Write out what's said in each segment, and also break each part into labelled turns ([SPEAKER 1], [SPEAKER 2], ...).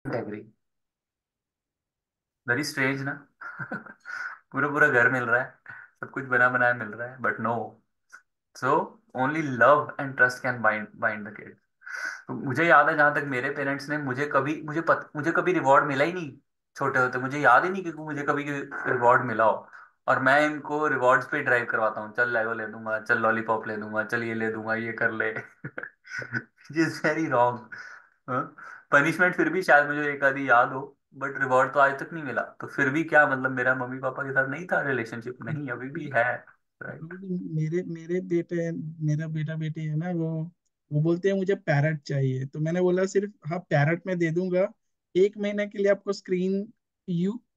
[SPEAKER 1] Agree. Very strange ना। पूरा पूरा घर मिल रहा है, सब कुछ बना बनाया मिल रहा है, but no. So only love and trust can bind bind the kid. तो मुझे याद है, जहां तक मेरे पेरेंट्स ने मुझे कभी रिवॉर्ड मिला ही नहीं। छोटे होते मुझे याद ही नहीं कि मुझे कभी रिवॉर्ड मिला हो। और मैं इनको रिवॉर्ड्स पे ड्राइव करवाता हूँ, चल लेगो ले दूंगा, चल लॉलीपॉप ले दूंगा, चल ये ले दूंगा, ये कर ले। Is very wrong. पनिशमेंट फिर भी शायद मुझे एक आधी याद हो, बट रिवॉर्ड तो आज तक नहीं मिला। तो फिर भी क्या मतलब, मेरा मम्मी पापा के साथ नहीं था रिलेशनशिप, नहीं अभी भी है। राइट।
[SPEAKER 2] मेरे मेरे बेटे मेरा बेटा बेटी है ना, वो बोलते हैं मुझे पैरट चाहिए। तो मैंने बोला सिर्फ हाँ पैरट में दे दूंगा, 1 महीने के लिए आपको स्क्रीन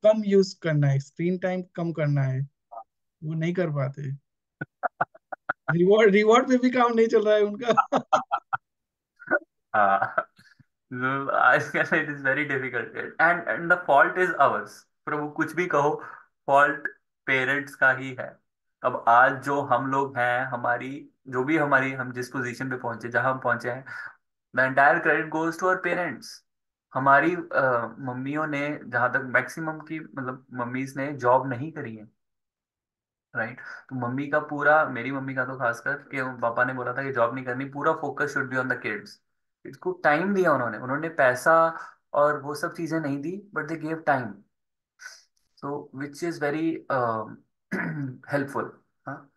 [SPEAKER 2] कम यूज करना है, स्क्रीन टाइम कम करना है। वो नहीं कर पाते। रिवॉर्ड पे भी काम नहीं चल रहा है उनका।
[SPEAKER 1] हाँ। आजकल it is very difficult, and the fault is ours. प्रभु कुछ भी कहो, फॉल्ट पेरेंट्स का ही है। अब आज जो हम लोग हैं, हमारी जो भी हमारी, हम जिस पोजीशन पे पहुंचे, जहां हम पहुंचे हैं, the entire credit goes to our parents. हमारी मम्मियों ने, जहां तक मैक्सिमम की मतलब मम्मीज ने जॉब नहीं करी है। राइट। तो मम्मी का पूरा, मेरी मम्मी का तो खासकर, कि पापा ने बोला था कि जॉब नहीं करनी, पूरा focus should be on the kids. इसको टाइम दिया उन्होंने, उन्होंने पैसा और वो सब चीजें नहीं दी, but they gave time. So which is very helpful. हाँ।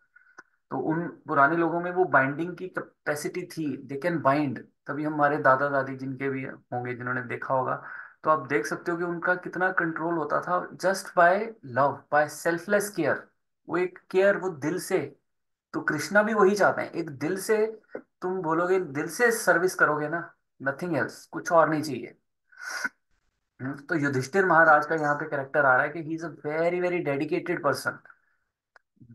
[SPEAKER 1] तो उन पुराने लोगों में वो बाइंडिंग की कैपेसिटी थी, दे कैन बाइंड। तभी हमारे दादा दादी जिनके भी होंगे, जिन्होंने देखा होगा, तो आप देख सकते हो कि उनका कितना कंट्रोल होता था, just by love, by selfless care. वो एक केयर, वो दिल से। तो कृष्णा भी वही चाहते हैं, एक दिल से। तुम बोलोगे, दिल से सर्विस करोगे ना, नथिंग एल्स, कुछ और नहीं चाहिए। तो युधिष्ठिर महाराज का यहाँ पे कैरेक्टर आ रहा है कि he is a very very dedicated person,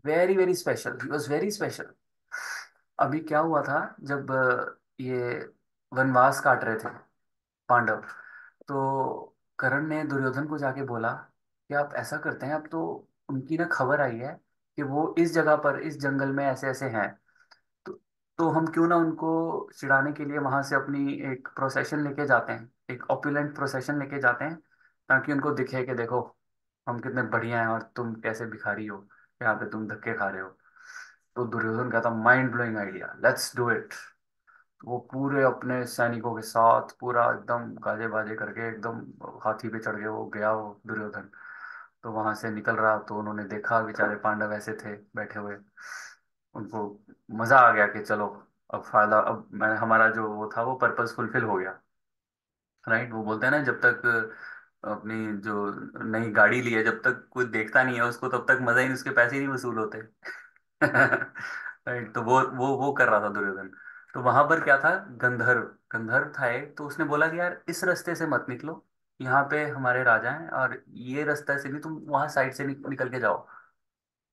[SPEAKER 1] very very special, he was very special. अभी क्या हुआ था, जब ये वनवास काट रहे थे पांडव, तो कर्ण ने दुर्योधन को जाके बोला कि आप ऐसा करते हैं, अब तो उनकी ना खबर आई है कि वो इस जगह पर, इस जंगल में ऐसे ऐसे हैं। तो, तो हम क्यों ना उनको चिढ़ाने के लिए वहां से अपनी एक प्रोसेशन लेके जाते हैं, एक ऑपुलेंट प्रोसेशन लेके जाते हैं, ताकि उनको दिखे कि देखो हम कितने बढ़िया हैं और तुम कैसे भिखारी हो, यहाँ पे तुम धक्के खा रहे हो। तो दुर्योधन का था mind blowing idea, let's do it. वो पूरे अपने सैनिकों के साथ पूरा एकदम गाजे बाजे करके एकदम हाथी पे चढ़ के वो गया, वो दुर्योधन। तो वहां से निकल रहा, तो उन्होंने देखा बेचारे पांडव ऐसे थे बैठे हुए। उनको मजा आ गया कि चलो, अब फायदा, अब मैं, हमारा जो वो था वो पर्पस फुलफिल हो गया। राइट। वो बोलते हैं ना, जब तक अपनी जो नई गाड़ी ली है, जब तक कोई देखता नहीं है उसको, तब तक मजा ही नहीं, उसके पैसे ही नहीं वसूल होते। राइट। तो वो कर रहा था दुर्योधन। तो वहां पर क्या था, गंधर्व, गंधर्व था एक, तो उसने बोला कि यार इस रास्ते से मत निकलो, यहाँ पे हमारे राजा हैं, और ये रास्ते से नहीं, तुम वहां साइड से निकल के जाओ।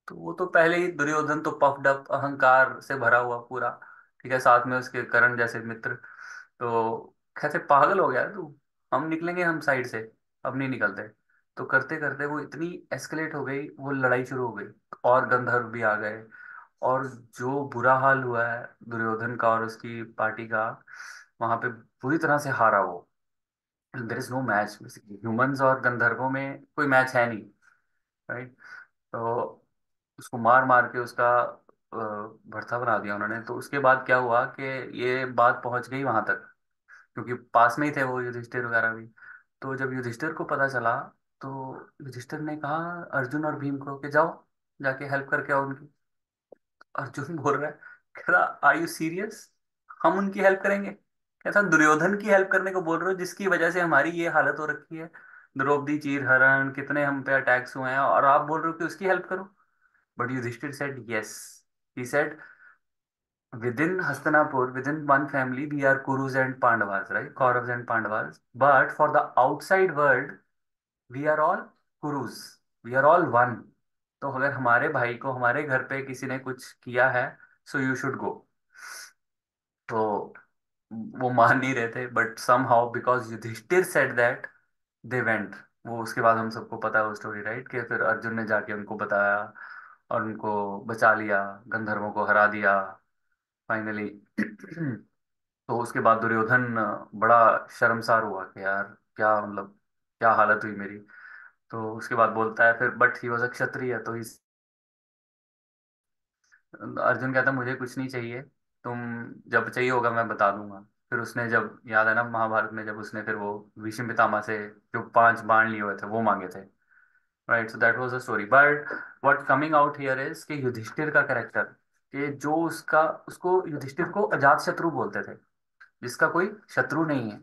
[SPEAKER 1] तो वो तो पहले ही, दुर्योधन तो पफड अप, अहंकार से भरा हुआ पूरा, ठीक है, साथ में उसके कर्ण जैसे मित्र। तो कहते पागल हो गया है तू, हम निकलेंगे हम साइड से, अब नहीं निकलते। तो करते करते वो इतनी एस्केलेट हो गई, वो लड़ाई शुरू हो गई, और गंधर्व भी आ गए। और जो बुरा हाल हुआ है दुर्योधन का और उसकी पार्टी का, वहां पे बुरी तरह से हारा वो। There is no match, humans और गंधर्वों में कोई मैच है नहीं। राइट। तो उसको मार मार के उसका भरता बना दिया उन्होंने। तो उसके बाद क्या हुआ कि ये बात पहुंच गई वहां तक, क्योंकि पास में ही थे वो युधिष्ठिर वगैरह भी। तो जब युधिष्ठिर को पता चला, तो युधिष्ठिर ने कहा अर्जुन और भीम को कि जाओ, जाके हेल्प करके आओ उनकी। अर्जुन बोल रहा है, कह रहा आर यू सीरियस, हम उनकी हेल्प करेंगे? कहता दुर्योधन की हेल्प करने को बोल रहे हो, जिसकी वजह से हमारी ये हालत हो रखी है, द्रौपदी, चीर हरण, कितने हम पे अटैक्स हुए हैं, और आप बोल रहे हो कि उसकी हेल्प करो? But Yudhishthir said yes, he said within Hastinapur, within one family, we are Kurus and Pandavas, right? Kauravas and Pandavas. But for the outside world, we are all Kurus. We are all one. तो अगर हमारे भाई को हमारे घर पे किसी ने कुछ किया है, सो यू शुड गो। तो वो मान नहीं रहे थे, but somehow because Yudhishthir said that, they went. वो उसके बाद हम सबको पता है वो स्टोरी, राइट, कि फिर अर्जुन ने जाके उनको बताया और उनको बचा लिया, गंधर्वों को हरा दिया फाइनली। तो उसके बाद दुर्योधन बड़ा शर्मसार हुआ कि यार क्या मतलब, क्या हालत हुई मेरी। तो उसके बाद बोलता है फिर, बट ही वॉज अ क्षत्रिय, तो इस अर्जुन कहता मुझे कुछ नहीं चाहिए, तुम जब चाहिए होगा मैं बता दूंगा। फिर उसने, जब याद है ना महाभारत में, जब उसने फिर वो भीष्म पितामह से जो 5 बाण लिए हुए थे वो मांगे थे, right. So that was the story, but what coming out here is कि युधिष्ठिर का कैरेक्टर, कि जो उसका, उसको युधिष्ठिर को अजात शत्रु बोलते थे, जिसका कोई शत्रु नहीं है।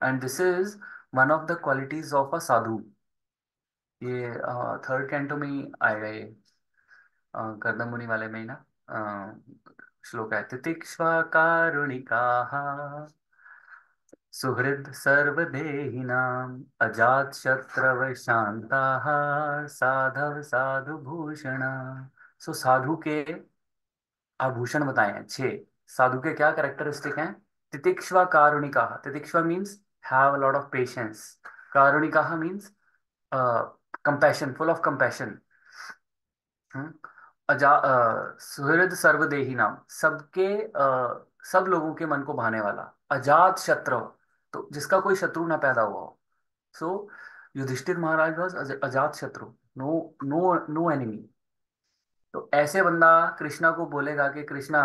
[SPEAKER 1] And this is one of the qualities of a sadhu. ये थर्ड कैंटो में ही आएगा ये, कर्दम मुनि वाले में ही ना, श्लोक है, तितिक्ष्वा कारुणिकाः सुहृद सर्वदेहिनां अजात शत्रव शांताः साधव साधु भूषणा। सो साधु के आभूषण बताए हैं 6। साधु के क्या कैरेक्टरिस्टिक हैं? तितिक्ष्वा कारुणिका, तितिक्ष्वा means have a lot of patience, कारुणिका means compassion, full of compassion. सुहृद सर्वदेही नाम, सबके सब लोगों के मन को भाने वाला। अजात शत्रु, तो जिसका कोई शत्रु ना पैदा हुआ हो। सो युधिष्ठिर महाराज वॉज अजात शत्रु, नो नो नो एनिमी। तो ऐसे बंदा कृष्णा को बोलेगा कि कृष्णा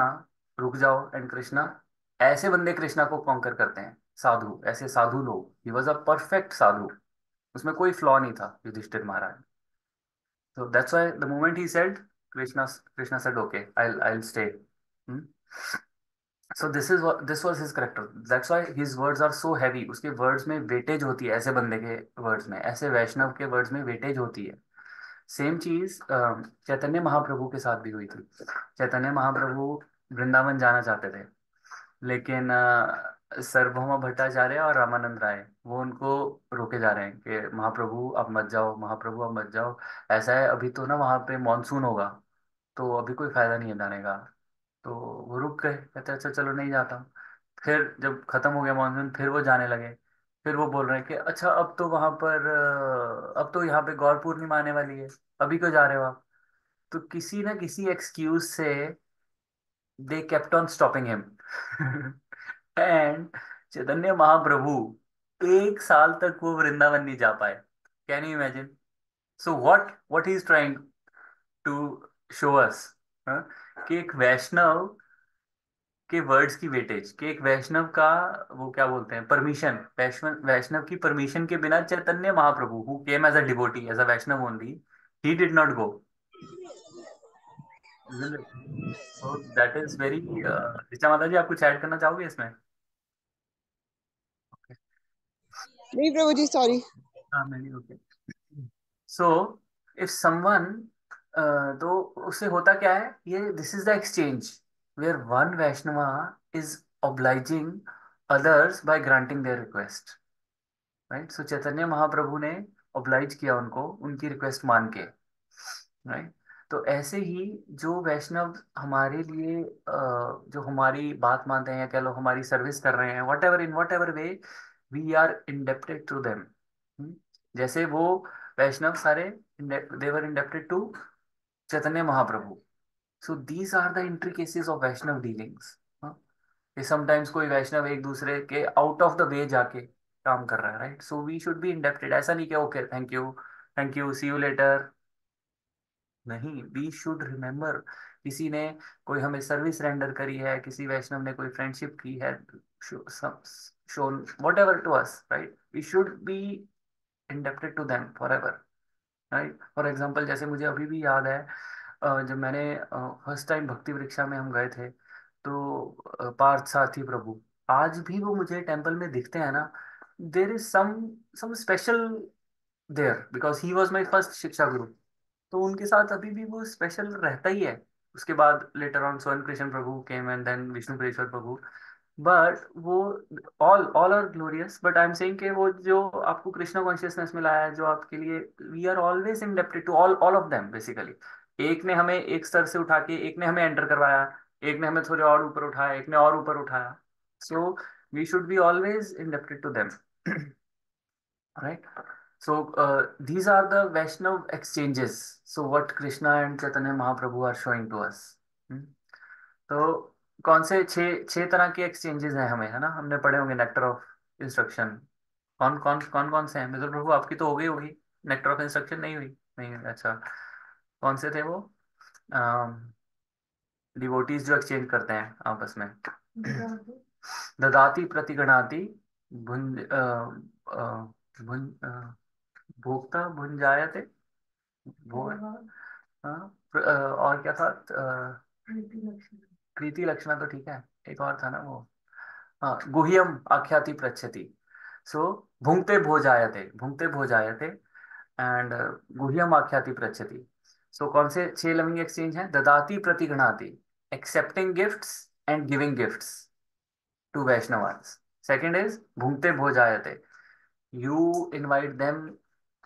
[SPEAKER 1] रुक जाओ, एंड कृष्णा, ऐसे बंदे कृष्णा को कॉन्कर करते हैं, साधु, ऐसे साधु लोग। ही वॉज अ परफेक्ट साधु, उसमें कोई फ्लॉ नहीं था युधिष्ठिर महाराज। So that's why the moment he said, Krishna said, "Okay, I'll stay." Hmm? So this was his character. That's why his words are so heavy. उसके words में weightage होती है, ऐसे बंदे के words में, ऐसे वैष्णव के words में वेटेज होती है। सेम चीज चैतन्य महाप्रभु के साथ भी हुई थी। चैतन्य महाप्रभु वृंदावन जाना चाहते थे, लेकिन सार्वभौम भट्टाचार्य और रामानंद राय वो उनको रोके जा रहे हैं कि महाप्रभु अब मत जाओ, महाप्रभु अब मत जाओ, ऐसा है अभी तो ना वहाँ पे मानसून होगा, तो अभी कोई फायदा नहीं है जाने का। तो वो रुक गए, कहते अच्छा चलो नहीं जाता हूँ। फिर जब खत्म हो गया मानसून, फिर वो जाने लगे। फिर वो बोल रहे हैं कि अच्छा अब तो वहां पर अब तो यहाँ पे गौर पूर्णिमा आने वाली है, अभी क्यों जा रहे हो आप? तो किसी ना किसी एक्सक्यूज से they kept on stopping him. And Chaitanya Mahaprabhu 1 साल तक वो वृंदावन नहीं जा पाए। Can you imagine? So what he is trying to show us, कि एक वैष्णव के वर्ड्स की वेटेज, कि एक वैष्णव का, वो क्या बोलते हैं, परमिशन, वैष्णव वैष्णव की परमिशन के बिना Chaitanya Mahaprabhu who came as a devotee, as a Vaishnava only, he did not go. So that is very, Richa माता जी आप कुछ ऐड करना चाहोगे इसमें?
[SPEAKER 3] नहीं प्रभु जी, सॉरी।
[SPEAKER 1] हाँ नहीं, ओके। सो इफ समवन, तो उससे होता क्या है, ये this is the exchange where one Vaishnava is obliging others by granting their request, right. So Chaitanya Mahaprabhu ने oblige किया उनको, उनकी रिक्वेस्ट मान के, राइट। तो ऐसे ही जो वैष्णव हमारे लिए जो हमारी बात मानते हैं, या कह लो हमारी सर्विस कर रहे हैं, whatever way, we are indebted to them. जैसे वो वैष्णव सारे they were indebted to Chaitanya Mahaprabhu. So these are the intricacies of Vaishnava dealings. कि समटाइम्स कोई वैष्णव एक दूसरे के आउट ऑफ द वे जाके काम कर रहा है, right. So we should be indebted, ऐसा नहीं कि okay thank you see you later. नहीं, वी शुड रिमेम्बर, किसी ने कोई हमें सर्विस रेंडर करी है, किसी वैष्णव ने कोई फ्रेंडशिप की है, shown whatever to us, right, we should be indebted to them forever, right. For example जैसे मुझे अभी भी याद है, जब मैंने फर्स्ट टाइम भक्ति वृक्षा में हम गए थे, तो पार्थ सारथी प्रभु, आज भी वो मुझे टेम्पल में दिखते हैं ना। There is some special there, because he was my first shiksha guru. तो उनके साथ अभी भी वो स्पेशल रहता ही है। उसके बाद लेटर ऑन स्वयं Krishna Prabhu came, and then Vishnupreshwar Prabhu. But वो all are glorious, but I am saying कि वो जो आपको कृष्णा कॉन्शियसनेस में लाया है, जो आपके लिए, we are always indebted to all of them basically. एक ने हमें एक स्तर से उठा के, एक ने हमें एंटर करवाया, एक ने हमें थोड़े और ऊपर उठाया, एक ने और ऊपर उठाया। So we should be always indebted to them. right. So these are the Vaishnav exchanges, so what Krishna and Chaitanya Mahaprabhu are showing to us. hmm? तो कौन से छह छह तरह के एक्सचेंजेस हैं हमें, है ना, हमने पढ़े होंगे नेक्टर ऑफ इंस्ट्रक्शन, कौन कौन से हैं मित्र प्रभु? आपकी तो हो गई होगी, नेक्टर ऑफ इंस्ट्रक्शन नहीं हुई? नहीं हुई, अच्छा। कौन से थे वो डिवोटीज जो एक्सचेंज करते हैं आपस में? ददाति प्रतिगणाति भुंज भुंज भोक्ता भुंजायते भो हाँ, और क्या था? प्रीति लक्षणा तो ठीक है, एक और था ना वो। हाँ, गुह्यम आख्याति पृच्छति। सो भुंक्ते भोजायते एंड गुह्यम आख्याति पृच्छति। सो कौन से 6 लविंग एक्सचेंज हैं? ददाति प्रतिगृणाति, accepting gifts and giving gifts to Vaishnavas. Second is भुंक्ते भोजायते, you invite them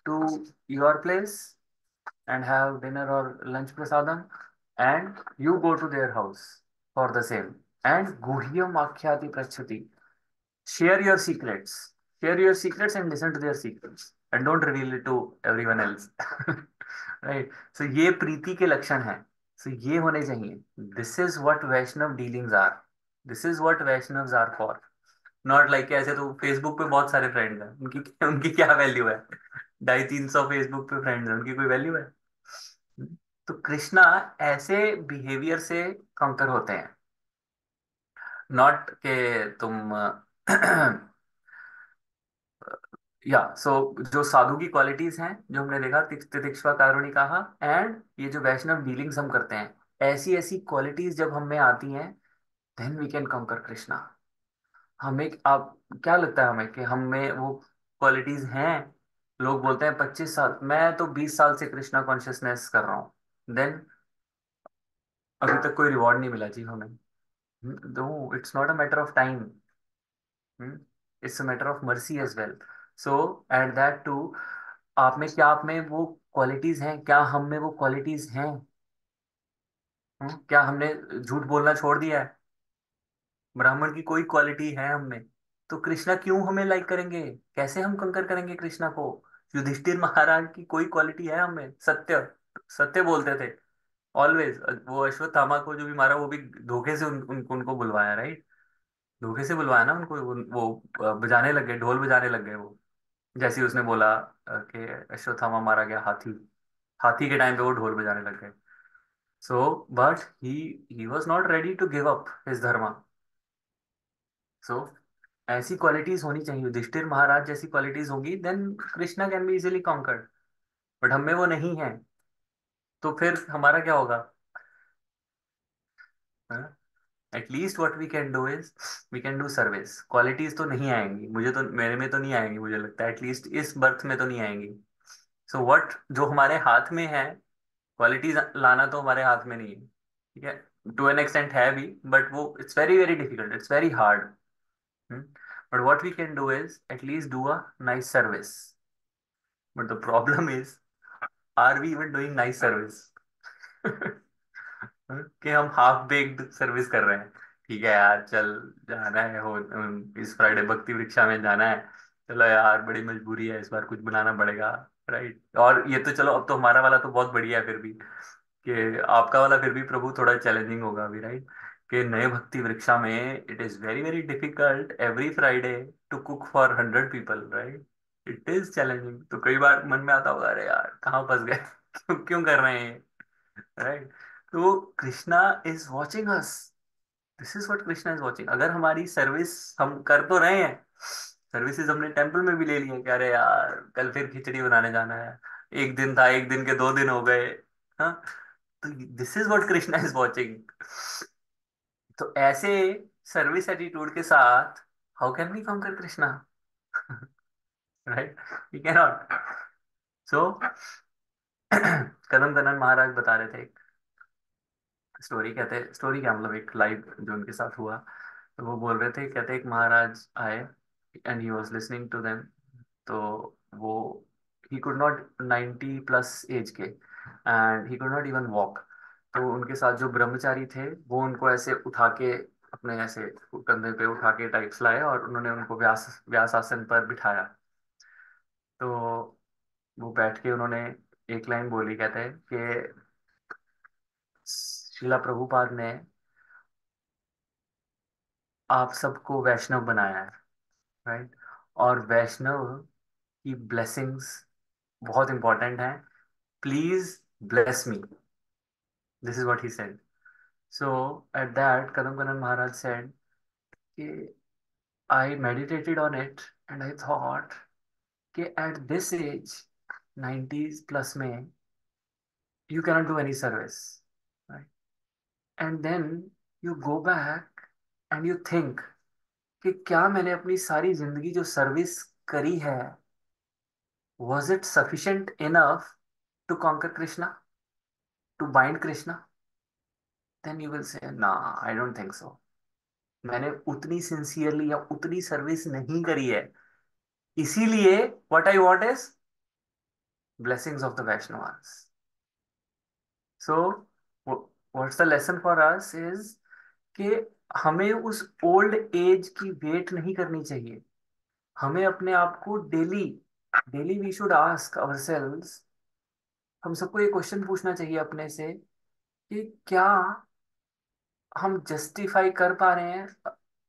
[SPEAKER 1] to your place and have dinner or lunch prasadam, and you go to their house for the same. And guhyam akhyati prachati, share your secrets, share your secrets and listen to their secrets and don't reveal it to everyone else. Right? So ये प्रीति के लक्षण हैं। So ये होने चाहिए। This is what Vaishnav dealings are. This is what Vaishnavs are for. Not like ऐसे तो Facebook पे बहुत सारे फ्रेंड्स हैं, उनकी उनकी क्या वैल्यू है? 250-300 फेसबुक पे फ्रेंड्स हैं, उनकी कोई वैल्यू है? तो कृष्णा ऐसे बिहेवियर से कंकर होते हैं। नॉट के तुम या सो जो साधु की क्वालिटीज हैं जो हमने देखा, तितिक्षवा कारुणी कहा, एंड ये जो वैष्णव डीलिंग्स हम करते हैं, ऐसी ऐसी क्वालिटीज जब हम में आती हैं, देन वी कैन कंकर कृष्णा। हमें आप क्या लगता है हमें कि हम में वो क्वालिटीज हैं? लोग बोलते हैं 25 साल, मैं तो 20 साल से कृष्णा कॉन्शियसनेस कर रहा हूँ, देन अभी तक कोई रिवॉर्ड नहीं मिला जी हमें। No, it's not a matter of time, it's a matter of mercy as well. So at that too, आप में वो क्वालिटीज हैं क्या? हम में वो क्वालिटीज हैं? क्या हमने झूठ बोलना छोड़ दिया है? ब्राह्मण की कोई क्वालिटी है हमें, तो कृष्णा क्यों हमें लाइक करेंगे? कैसे हम कंकर करेंगे कृष्णा को? युधिष्ठिर महाराज की कोई क्वालिटी है हमें? सत्य, सत्य बोलते थे ऑलवेज। वो अश्वत्थामा को जो भी मारा, वो भी धोखे से उनको बुलवाया, राइट? धोखे से बुलवाया ना उनको, वो बजाने लग गए, ढोल बजाने लग गए वो। जैसे ही उसने बोला कि अश्वत्थामा मारा गया हाथी, हाथी के टाइम पे वो ढोल बजाने लग गए। So but he was not ready to give up his dharma. So ऐसी क्वालिटीज होनी चाहिए, युधिष्ठिर महाराज जैसी क्वालिटीज होंगी, then Krishna can be easily conquered. But हमें वो नहीं है, तो फिर हमारा क्या होगा? At least what we can do is we can do service. Qualities तो नहीं आएंगी मुझे, तो मेरे में तो नहीं आएंगी, मुझे लगता है एटलीस्ट इस बर्थ में तो नहीं आएंगी। सो व्हाट जो हमारे हाथ में है, क्वालिटीज लाना तो हमारे हाथ में नहीं है, ठीक है? टू एन एक्सटेंट है भी, बट वो it's very very difficult, it's very hard. But what we can do is at least do a nice service. But the problem is, are we even doing nice service? कि हम half baked service कर रहे हैं। ठीक है यार, चल जाना है हो, इस फ्राइडे भक्ति वृक्षा में जाना है, चलो यार बड़ी मजबूरी है, इस बार कुछ बनाना पड़ेगा, राइट? और ये तो चलो, अब तो हमारा वाला तो बहुत बढ़िया है फिर भी, कि आपका वाला फिर भी प्रभु थोड़ा चैलेंजिंग होगा अभी, राइट? कि नए भक्ति वृक्षा में it is very very difficult every Friday to cook for 100 people, right? It is challenging. तो कई बार मन में आता होगा, अरे यार कहाँ फंस गए, क्यों क्यों कर रहे हैं, राइट? तो Krishna is watching us. This is what Krishna is watching. अगर हमारी सर्विस हम कर तो रहे हैं, सर्विसेज हमने टेम्पल में भी ले ली है कि अरे यार कल फिर खिचड़ी बनाने जाना है, एक दिन था, एक दिन के 2 दिन हो गए, हाँ, तो this is what Krishna is watching. तो ऐसे सर्विस एटीट्यूड के साथ how can we conquer Krishna? Right? We can not. So Kadam Kanan Maharaj बता रहे थे स्टोरी, कहते स्टोरी क्या मतलब, एक लाइव जो उनके साथ हुआ, तो वो बोल रहे थे, कहते एक महाराज आए and he was listening to them. तो वो, he could not, 90 plus age के, and he could not even walk. तो उनके साथ जो ब्रह्मचारी थे वो उनको ऐसे उठा के, अपने ऐसे कंधे पे उठा के टाइप्स लाए, और उन्होंने उनको व्यास व्यास आसन पर बिठाया। तो वो बैठ के उन्होंने एक लाइन बोली, कहते हैं कि शिला प्रभुपाद ने आप सबको वैष्णव बनाया है, राइट? और वैष्णव की ब्लेसिंग्स बहुत इंपॉर्टेंट हैं. Please bless me. This is what he said. So at that Kadam Kadam Maharaj said कि I meditated on it and I thought कि at this age 90s plus में you cannot do any service, right? And then you go back and you think कि क्या मैंने अपनी सारी जिंदगी जो सर्विस करी है, was it sufficient enough to conquer Krishna, to bind Krishna? Then you will say nah, I don't think so. मैंने उतनी सिंसियरली या उतनी सर्विस नहीं करी है. इसीलिए what I want is blessings of the Vaishnavas. So what's the lesson for us is कि हमें उस ओल्ड एज की वेट नहीं करनी चाहिए. हमें अपने आप को daily daily we should ask ourselves. हम सबको ये क्वेश्चन पूछना चाहिए अपने से कि क्या हम जस्टिफाई कर पा रहे हैं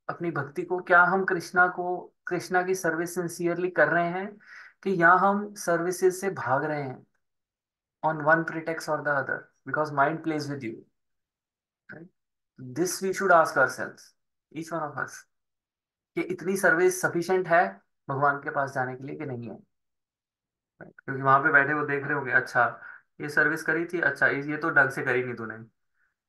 [SPEAKER 1] अपनी भक्ति को. क्या हम कृष्णा की सर्विस सिंसियरली कर रहे हैं कि या हम सर्विसेज से भाग रहे हैं ऑन वन प्रिटेक्स और the other because mind plays with you. This we should ask ourselves, each one of us, कि इतनी सर्विस सफिशिएंट है भगवान के पास जाने के लिए कि नहीं है. क्योंकि वहां पे बैठे वो देख रहे होंगे, अच्छा ये सर्विस करी थी, अच्छा ये तो ढंग से करी नहीं तूने.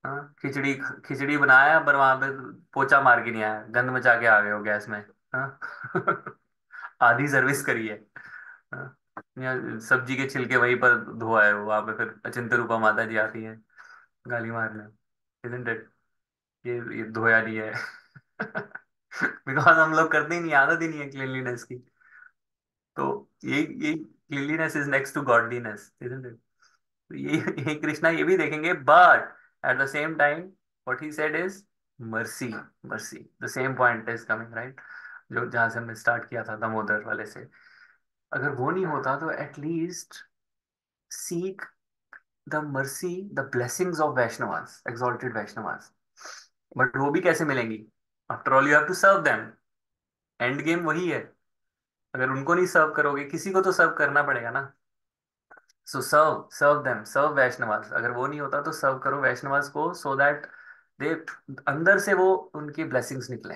[SPEAKER 1] हाँ, खिचड़ी खिचड़ी बनाया पर वहां पे पोछा मार के नहीं आया, गंद मचा के आ गए हो गैस में. हाँ. आधी सर्विस करी है. हाँ. या सब्जी के छिलके वहीं पर धोआए हो, वहां पे फिर अचिंत्य रूपा माता जी आती है गाली मारने. Isn't it? ये धोया नहीं है. बिकॉज हम लोग करते ही नहीं, आदत ही नहीं है क्लीनलीनेस की. तो ये cleanliness is next to godliness, isn't it? तो ये कृष्णा ये भी देखेंगे, but at the same time what he said is mercy. Mercy, the same point is coming, right? जो जहां से हमने स्टार्ट किया था दामोदर वाले से. अगर वो नहीं होता तो at least seek the mercy, the blessings of Vaishnavas, exalted Vaishnavas. But वो भी कैसे मिलेंगी? After all you have to serve them. And game वही है. अगर उनको नहीं सर्व करोगे, किसी को तो सर्व करना पड़ेगा ना. सो सर्व सर्व देम, सर्व वैष्णवास. अगर वो नहीं होता तो सर्व करो वैष्णवास को, सो दैट दे अंदर से वो उनकी ब्लेसिंग्स निकले,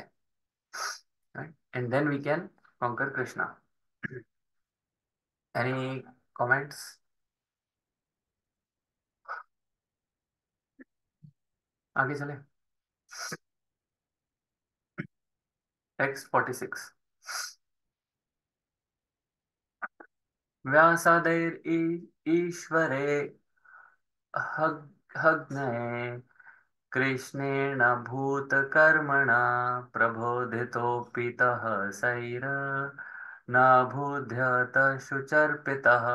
[SPEAKER 1] and then we can conquer Krishna. Any comments? आगे चले. टेक्स्ट 46. व्यासादैर ईश्वरे हग्नये कृष्णेन भूतकर्मणा प्रबोधितोऽपितः सैर नाभूध्यत शुचर्पितः.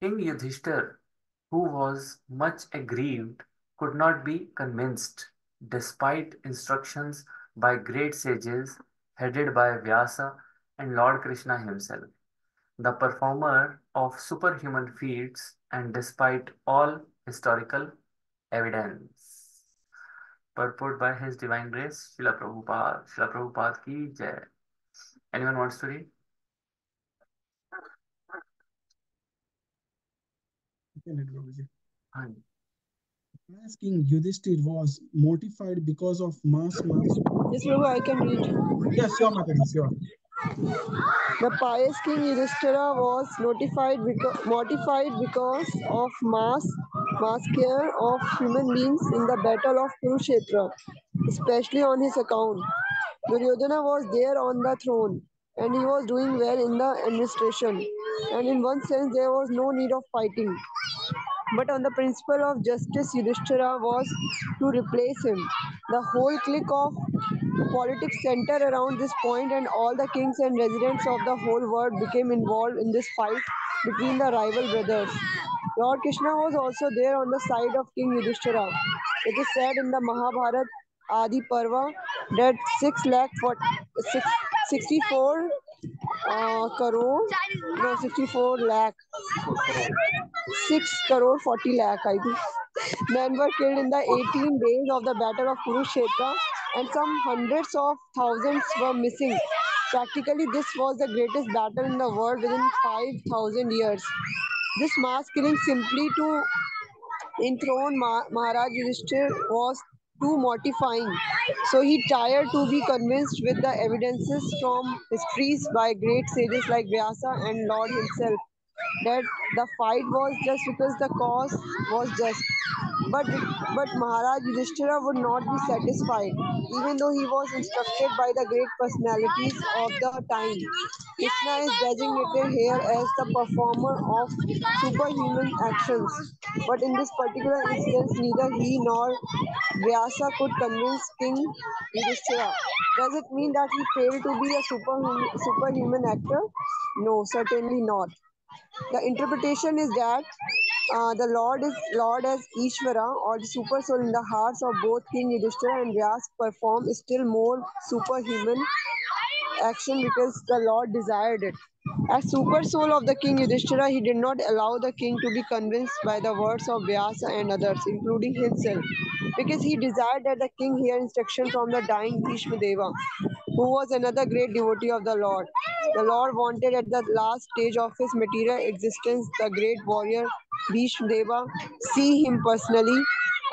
[SPEAKER 1] King Yudhishthir, who was much aggrieved, could not be convinced, despite instructions by great sages headed by Vyasa and Lord Krishna himself, the performer of superhuman feats, and despite all historical evidence. Purport by His Divine Grace, Srila Prabhupada. Srila Prabhupada ki jai. Anyone wants to read? हाँ.
[SPEAKER 2] As King Yudhishthir was mortified because of mass.
[SPEAKER 3] Yes, Prabhu, I can read.
[SPEAKER 2] Yes, sure, Mataji, sure.
[SPEAKER 3] The pious King Yudhishthira was mortified because of massacre of human beings in the battle of Kurukshetra, especially on his account. Duryodhana was there on the throne, and he was doing well in the administration, and in one sense there was no need of fighting. But on the principle of justice, Yudhishthira was to replace him. The whole clique of politics centered around this point, and all the kings and residents of the whole world became involved in this fight between the rival brothers. Lord Krishna was also there on the side of King Yudhishthira. It is said in the Mahabharata Adi Parva that 64 crore, no, 64 lakh, 6 crore 40 lakh, I think, men were killed in the 18 days of the battle of Kurukshetra, and some hundreds of thousands were missing. Practically, this was the greatest battle in the world within 5,000 years. This mass killing simply to enthrone Maharaj Yudhishthir was too mortifying. So he tried to be convinced with the evidences from histories by great sages like Vyasa and Lord himself that the fight was just because the cause was just. But but Maharaj Yudhishthira would not be satisfied, even though he was instructed by the great personalities of the time. Krishna is designated here as the performer of superhuman actions. But in this particular instance, neither he nor Vyasa could convince King Yudhishthira. Does it mean that he failed to be a superhuman actor? No, certainly not. The interpretation is that the Lord is Lord as Ishvara or the super soul in the hearts of both King Yudhishthira and Vyas perform still more superhuman action because the Lord desired it. As super soul of the king Yudhishthira, he did not allow the king to be convinced by the words of Vyasa and others, including himself, because he desired that the king hear instruction from the dying Bhishma Deva, who was another great devotee of the Lord. The Lord wanted at the last stage of his material existence the great warrior Bhishma Deva see him personally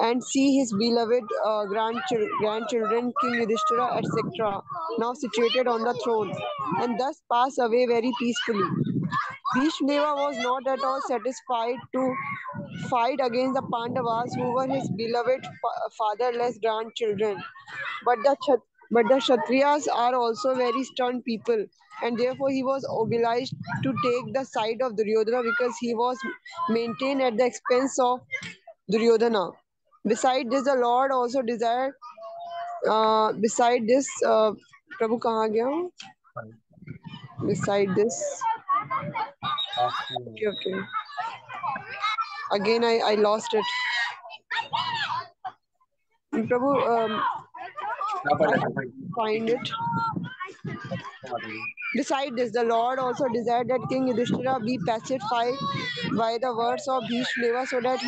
[SPEAKER 3] and see his beloved grandchildren King Yudhishthira etc. now situated on the throne and thus pass away very peacefully. Bhishmdeva was not at all satisfied to fight against the Pandavas who were his beloved fatherless grandchildren. But the but the Kshatriyas are also very stern people, and therefore he was obliged to take the side of Duryodhana because he was maintained at the expense of Duryodhana. Beside this, the Lord also desired. Beside this, प्रभु कहाँ गया हूँ? Beside this, okay, okay. Again, I lost it. Prabhu, I find it. Beside this, the Lord also desired that King Yudhishthira be pacified by the words of Bhishma so that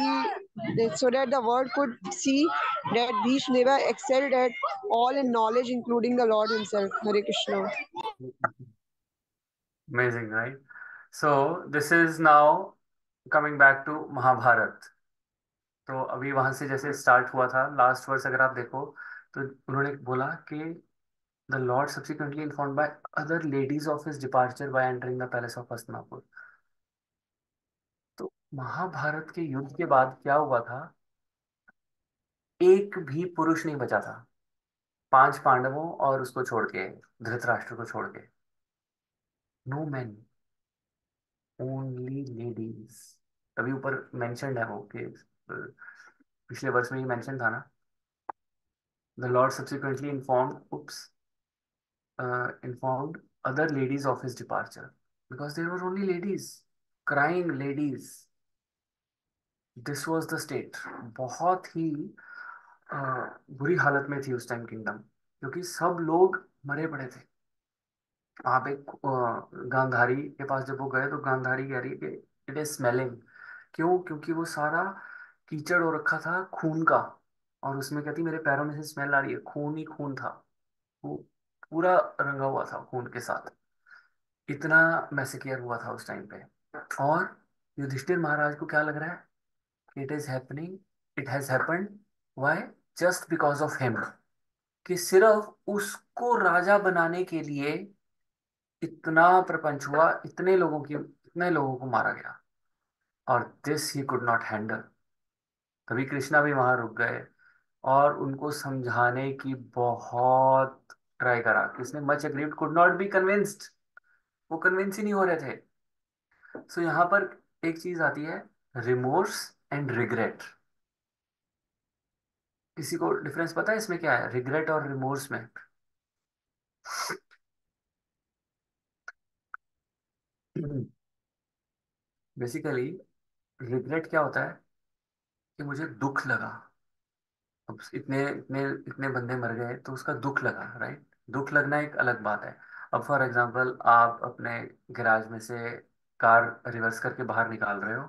[SPEAKER 3] the world could see that Bhishma excelled at all in knowledge, including the Lord Himself. Hare Krishna.
[SPEAKER 1] Amazing, right? So this is now coming back to Mahabharat. तो अभी वहां से जैसे start हुआ था, last verse अगर आप देखो तो उन्होंने बोला कि the Lord subsequently informed by other ladies of his departure bye entering the palace of Hastinapur. तो महाभारत के युद्ध के बाद क्या हुआ था, एक भी पुरुष नहीं बचा था, पांच पांडवों और उसको छोड़ के, धृतराष्ट्र को छोड़ के. No man, only ladies. तभी ऊपर मेंशन्ड है वो कि पिछले वर्ष में ही मेंशन था ना. The Lord subsequently informed other ladies of his departure because there were only ladies, crying ladies. This was the state. बहुत ही अ, बुरी हालत में थी उस टाइम किंगडम, क्योंकि सब लोग मरे पड़े थे. वहां पे गांधारी के पास जब वो गए तो गांधारी कह रही है कि इट इज स्मेलिंग. क्यों? क्योंकि वो सारा कीचड़ हो रखा था खून का, और उसमें कहती मेरे पैरों में से स्मेल आ रही है. खून ही खून था, वो पूरा रंगा हुआ था खून के साथ. इतना मैसेकियर हुआ था उस टाइम पे. और युधिष्ठिर महाराज को क्या लग रहा है, it is happening, it has happened, why, just because of him. कि सिर्फ उसको राजा बनाने के लिए इतना प्रपंच हुआ, इतने लोगों को मारा गया. और this he could not handle. तभी कृष्णा भी वहां रुक गए और उनको समझाने की बहुत ट्राई करा. Krishna much aggrieved, could not be convinced. वो कन्विंस ही नहीं हो रहे थे. सो यहाँ पर एक चीज आती है, रिमोर्स एंड रिग्रेट. किसी को डिफरेंस पता है इसमें क्या है, रिग्रेट और रिमोर्स में? बेसिकली रिग्रेट क्या होता है कि मुझे दुख लगा. अब इतने इतने इतने बंदे मर गए तो उसका दुख लगा, राइट. दुख लगना एक अलग बात है. अब फॉर एग्जांपल आप अपने गैराज में से कार रिवर्स करके बाहर निकाल रहे हो,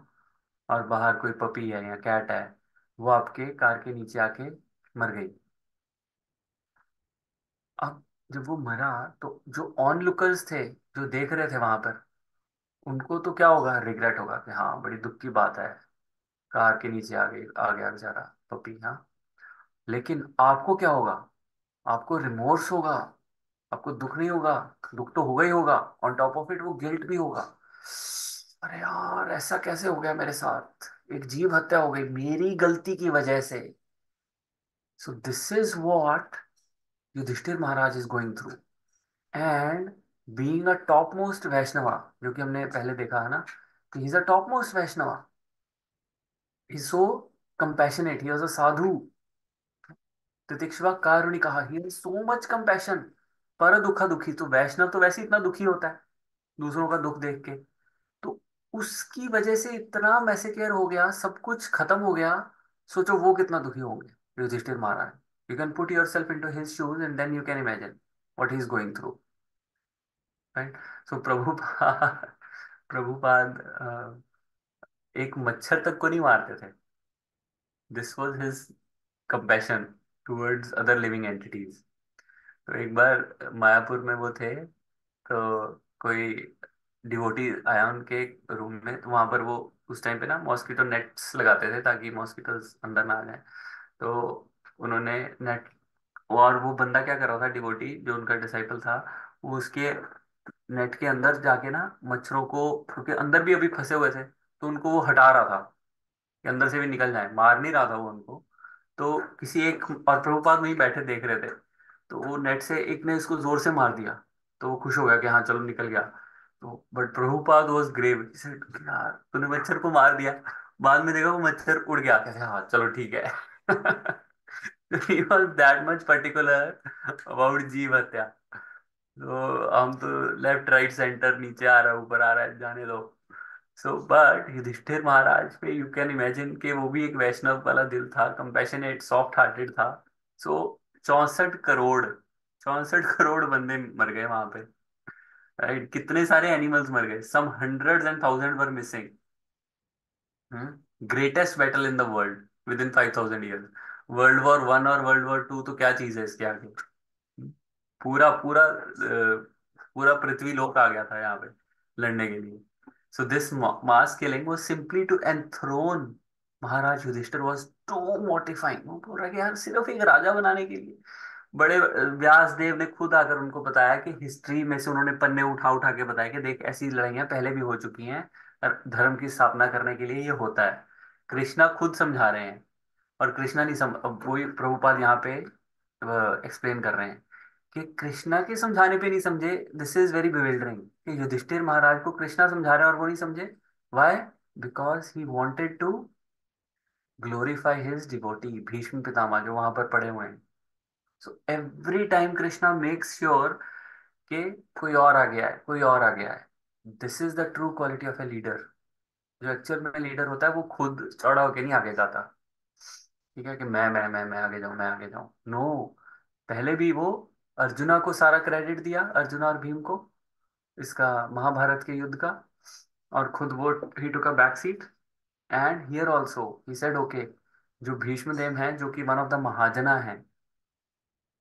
[SPEAKER 1] और बाहर कोई पपी है या कैट है, वो आपके कार के नीचे आके मर गई. अब जब वो मरा तो जो ऑन लुकर्स थे, जो देख रहे थे वहां पर, उनको तो क्या होगा, रिग्रेट होगा कि हाँ बड़ी दुख की बात है, कार के नीचे आ गया बेचारा पपी, हाँ। लेकिन आपको क्या होगा, आपको रिमोर्स होगा, आपको दुख नहीं होगा, दुख तो होगा ही होगा, ऑन टॉप ऑफ इट वो गिल्ट भी होगा। अरे यार ऐसा कैसे हो गया मेरे साथ, एक जीव हत्या हो गई मेरी गलती की वजह से। So this is what Yudhishthir Maharaj is going through. And being a top most Vaishnava, जो कि हमने पहले देखा है ना, कि he is a top most Vaishnava, he so compassionate, he was a sadhu, तितिक्षवा कारुणिक, he has so much compassion, पर दुखा दुखी। तो वैष्णव तो वैसे ही इतना दुखी होता है दूसरों का दुख देख के, तो उसकी वजह से इतना मैसेकेयर हो गया, सब कुछ खत्म हो गया। सोचो वो कितना दुखी होंगे Yudhishthir Maharaj. You can put yourself into his shoes and then you can imagine what he is going through, right. So Prabhupada Prabhupada एक मच्छर तक को नहीं मारते थे। This was his compassion towards other living entities. तो एक बार मायापुर में वो थे, तो कोई डिवोटी आया उनके रूम में, तो वहां पर वो उस टाइम पे ना मॉस्किटो नेट्स लगाते थे ताकि मॉस्किटोज अंदर ना आ जाए। तो उन्होंने नेट, और वो बंदा क्या कर रहा था, डिवोटी जो उनका डिसाइपल था, वो उसके नेट के अंदर जाके ना मच्छरों को, क्योंकि अंदर भी अभी फंसे हुए थे, तो उनको वो हटा रहा था कि अंदर से भी निकल जाए, मार नहीं रहा था वो उनको। तो किसी एक, और प्रभुपाद वहीं बैठे देख रहे थे, तो वो नेट से एक ने इसको जोर से मार दिया, तो वो खुश हो गया कि हाँ चलो निकल गया। तो बट प्रभुपाद वॉज ग्रेव, यार तूने मच्छर को मार दिया। बाद में देखा वो मच्छर उड़ गया, कहते हाँ चलो ठीक है। He was that much particular about जीव हत्या। तो हम तो लेफ्ट राइट सेंटर, नीचे आ रहा है ऊपर आ रहा है, जाने दो। सो बट युधिष्ठिर महाराज पे यू कैन इमेजिन कि वो भी एक वैष्णव वाला दिल था, कंपैशनेट सॉफ्ट हार्टेड था। सो 64 करोड़, 64 करोड़ बंदे मर गए वहां पे, राइट। कितने सारे एनिमल्स मर गए, some hundreds and thousand were missing. Greatest battle in the world within 5,000 years. World war 1 और वर्ल्ड वॉर 2 तो क्या चीज है इसके आगे। पूरा पूरा पूरा पृथ्वी लोक आ गया था यहाँ पे लड़ने के लिए। So this mass killing was simply to enthrone Maharaj Yudhishthir, was to mortifying. वो बोल रहा है कि यार सिर्फ एक राजा बनाने के लिए। बड़े व्यास देव ने खुद आकर उनको बताया कि हिस्ट्री में से उन्होंने पन्ने उठा उठा के बताया कि देख ऐसी लड़ाइयाँ पहले भी हो चुकी हैं, और धर्म की स्थापना करने के लिए ये होता है। कृष्णा खुद समझा रहे हैं, और कृष्णा नहीं अब वही प्रभुपाद यहाँ पे एक्सप्लेन कर रहे हैं कि कृष्णा के समझाने पे नहीं समझे। दिस इज वेरी बिविल्डरिंग कि युधिष्ठिर महाराज को कृष्णा समझा रहे हैं और वो नहीं समझे। Why? Because he wanted to glorify his devotee Bhishma Pitamah, जो वहां पर पड़े हुए हैं। So every time Krishna makes sure कि कोई और आ गया है, कोई और आ गया है। This is the true quality of a leader. जो एक्चुअल में लीडर होता है वो खुद चौड़ा होके नहीं आगे जाता, ठीक है, कि मैं आगे जाऊं, मैं आगे जाऊं। नो, पहले भी वो अर्जुना को सारा क्रेडिट दिया, अर्जुना और भीम को, इसका महाभारत के युद्ध का, और खुद वो ही took a back seat. And here also he said okay, जो भीष्मदेव हैं जो कि वन ऑफ द महाजना हैं,